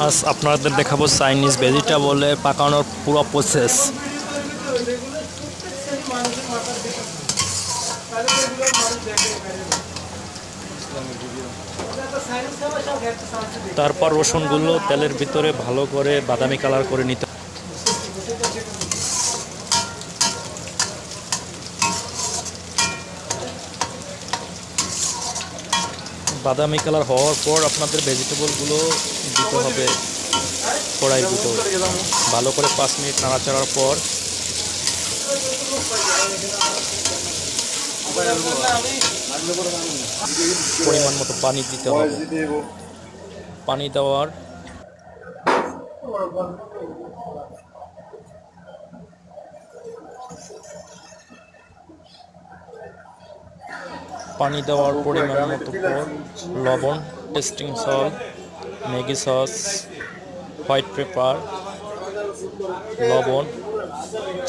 আজ আপনাদের দেখাবো চাইনিজ ভেজিটেবলের পাকানোর পুরো প্রসেস। তারপর রসুনগুলো তেলের ভিতরে ভালো করে বাদামি কালার করে নিতে। বাদামি কালার হওয়ার পর আপনাদের ভেজিটেবলগুলো দিতে হবে কড়াইয়ের ভিতর। ভালো করে 5 মিনিট নাড়াচাড়ার পর পরিমাণ মতো পানি দিতে হবে। পানি দেওয়ার পরিমাণ মতো পর লবণ, testing salt, Maggi sauce, white paper, লবণ,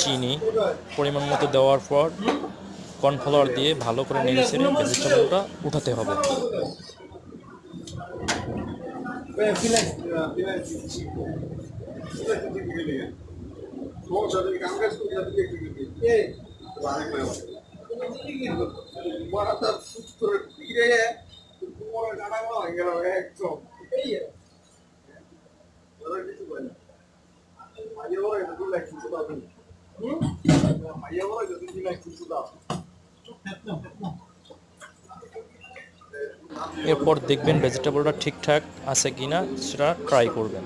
চিনি পরিমাণ মতো দেওয়ার পর কর্নফ্লাওয়ার দিয়ে ভালো করে নেড়ে চেড়ে ভেজিটেবলটা উঠাতে হবে। এরপর দেখবেন ভেজিটেবলটা ঠিকঠাক আছে কিনা সেটা ট্রাই করবেন।